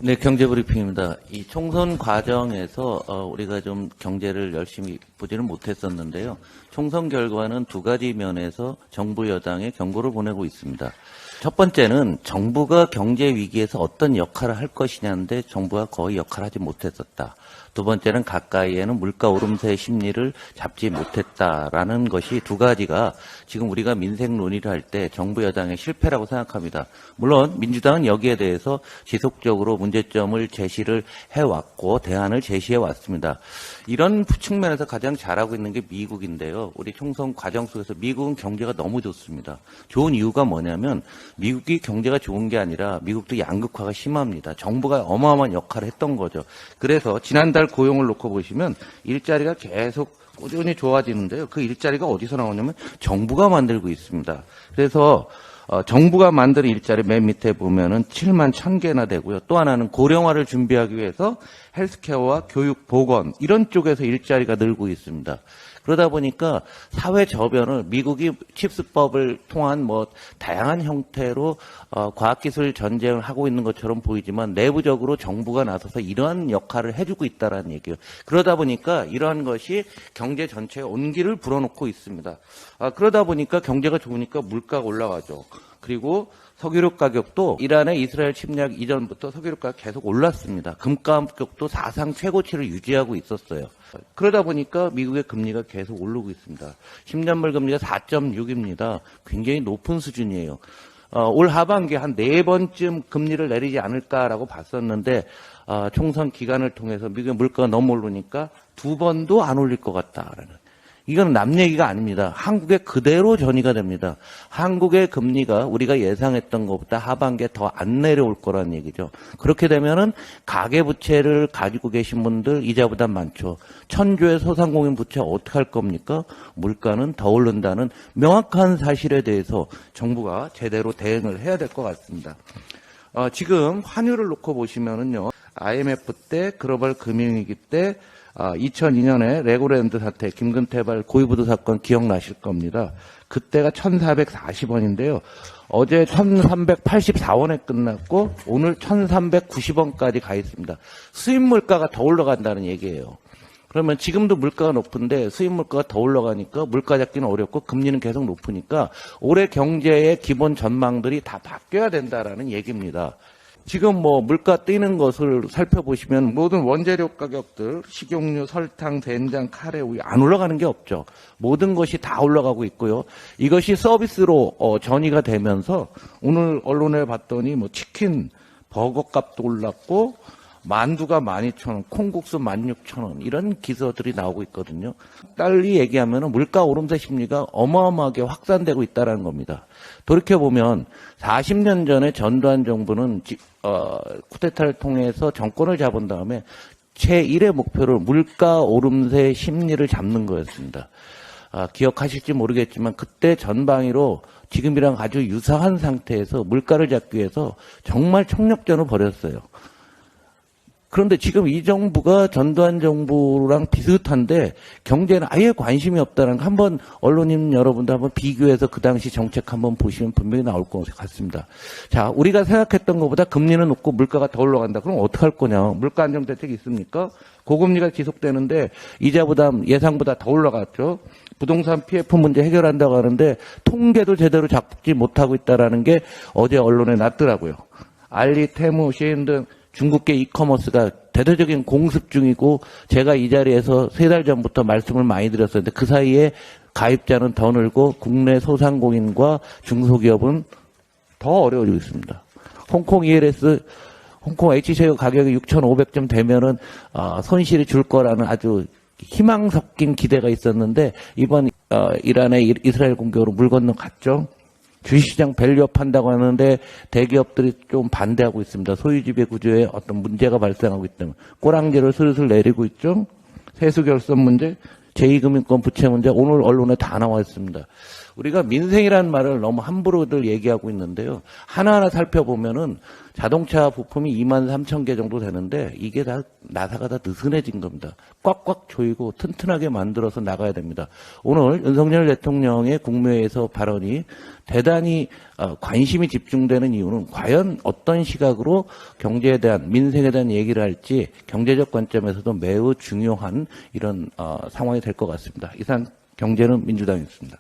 네, 경제브리핑입니다. 이 총선 과정에서 우리가 좀 경제를 열심히 보지는 못했었는데요. 총선 결과는 두 가지 면에서 정부 여당에 경고를 보내고 있습니다. 첫 번째는 정부가 경제 위기에서 어떤 역할을 할 것이냐인데 정부가 거의 역할을 하지 못했었다. 두 번째는 가까이에는 물가 오름세의 심리를 잡지 못했다라는 것이 두 가지가 지금 우리가 민생 논의를 할 때 정부 여당의 실패라고 생각합니다. 물론 민주당은 여기에 대해서 지속적으로 문제점을 제시를 해왔고 대안을 제시해 왔습니다. 이런 측면에서 가장 잘하고 있는 게 미국인데요. 우리 총선 과정 속에서 미국은 경제가 너무 좋습니다. 좋은 이유가 뭐냐면 미국이 경제가 좋은 게 아니라 미국도 양극화가 심합니다. 정부가 어마어마한 역할을 했던 거죠. 그래서 지난달 고용을 놓고 보시면 일자리가 계속 꾸준히 좋아지는데요. 그 일자리가 어디서 나오냐면 정부가 만들고 있습니다. 그래서 정부가 만든 일자리 맨 밑에 보면은 7만 1,000개나 되고요. 또 하나는 고령화를 준비하기 위해서 헬스케어와 교육, 보건 이런 쪽에서 일자리가 늘고 있습니다. 그러다 보니까 사회 저변을 미국이 칩스법을 통한 다양한 형태로 과학기술 전쟁을 하고 있는 것처럼 보이지만 내부적으로 정부가 나서서 이러한 역할을 해주고 있다는 얘기예요. 그러다 보니까 이러한 것이 경제 전체에 온기를 불어넣고 있습니다. 그러다 보니까 경제가 좋으니까 물가가 올라가죠. 그리고 석유류 가격도 이란의 이스라엘 침략 이전부터 석유류 가격 계속 올랐습니다. 금가 가격도 사상 최고치를 유지하고 있었어요. 그러다 보니까 미국의 금리가 계속 오르고 있습니다. 10년물 금리가 4.6입니다. 굉장히 높은 수준이에요. 올 하반기에 한 4번쯤 금리를 내리지 않을까라고 봤었는데 총선 기간을 통해서 미국의 물가가 너무 오르니까 2번도 안 올릴 것 같다라는. 이건 남 얘기가 아닙니다. 한국에 그대로 전이가 됩니다. 한국의 금리가 우리가 예상했던 것보다 하반기에 더 안 내려올 거란 얘기죠. 그렇게 되면은 가계부채를 가지고 계신 분들 이자 부담 많죠. 천조의 소상공인 부채 어떻게 할 겁니까? 물가는 더 오른다는 명확한 사실에 대해서 정부가 제대로 대응을 해야 될 것 같습니다. 지금 환율을 놓고 보시면은요. IMF 때 글로벌 금융위기 때 2002년에 레고랜드 사태, 김근태발 고위부도 사건 기억나실 겁니다. 그때가 1,440원인데요. 어제 1,384원에 끝났고 오늘 1,390원까지 가 있습니다. 수입 물가가 더 올라간다는 얘기예요. 그러면 지금도 물가가 높은데 수입 물가가 더 올라가니까 물가 잡기는 어렵고 금리는 계속 높으니까 올해 경제의 기본 전망들이 다 바뀌어야 된다라는 얘기입니다. 지금 물가 뛰는 것을 살펴보시면 모든 원재료 가격들, 식용유, 설탕, 된장, 카레, 우유 안 올라가는 게 없죠. 모든 것이 다 올라가고 있고요. 이것이 서비스로 전이가 되면서 오늘 언론에 봤더니 치킨, 버거 값도 올랐고 만두가 12,000원, 콩국수 16,000원 이런 기사들이 나오고 있거든요. 달리 얘기하면 물가 오름세 심리가 어마어마하게 확산되고 있다는 겁니다. 돌이켜보면 40년 전에 전두환 정부는 쿠데타를 통해서 정권을 잡은 다음에 제1의 목표를 물가 오름세 심리를 잡는 거였습니다. 기억하실지 모르겠지만 그때 전방위로 지금이랑 아주 유사한 상태에서 물가를 잡기 위해서 정말 총력전을 벌였어요. 그런데 지금 이 정부가 전두환 정부랑 비슷한데 경제는 아예 관심이 없다는 거 한번 언론인 여러분들 한번 비교해서 그 당시 정책 한번 보시면 분명히 나올 것 같습니다. 자, 우리가 생각했던 것보다 금리는 높고 물가가 더 올라간다. 그럼 어떻게 할 거냐? 물가 안정 대책이 있습니까? 고금리가 지속되는데 이자 부담 예상보다 더 올라갔죠. 부동산 PF 문제 해결한다고 하는데 통계도 제대로 잡지 못하고 있다라는 게 어제 언론에 났더라고요. 알리, 테무, 시인 등 중국계 이커머스가 대대적인 공습 중이고 제가 이 자리에서 3달 전부터 말씀을 많이 드렸었는데 그 사이에 가입자는 더 늘고 국내 소상공인과 중소기업은 더 어려워지고 있습니다. 홍콩 ELS, 홍콩 H셰어 가격이 6,500점 되면은 손실이 줄 거라는 아주 희망 섞인 기대가 있었는데 이번 이란의 이스라엘 공격으로 물 건너갔죠. 주식시장 밸류업 한다고 하는데 대기업들이 좀 반대하고 있습니다. 소유지배 구조에 어떤 문제가 발생하고 있기 때문에 꼬랑지를 슬슬 내리고 있죠. 세수결손 문제, 제2금융권 부채 문제 오늘 언론에 다 나와 있습니다. 우리가 민생이라는 말을 너무 함부로들 얘기하고 있는데요. 하나하나 살펴보면은 자동차 부품이 23,000개 정도 되는데 이게 다 나사가 다 느슨해진 겁니다. 꽉꽉 조이고 튼튼하게 만들어서 나가야 됩니다. 오늘 윤석열 대통령의 국무회의에서 발언이 대단히 관심이 집중되는 이유는 과연 어떤 시각으로 경제에 대한 민생에 대한 얘기를 할지 경제적 관점에서도 매우 중요한 이런 상황이 될 것 같습니다. 이상 경제는 민주당이었습니다.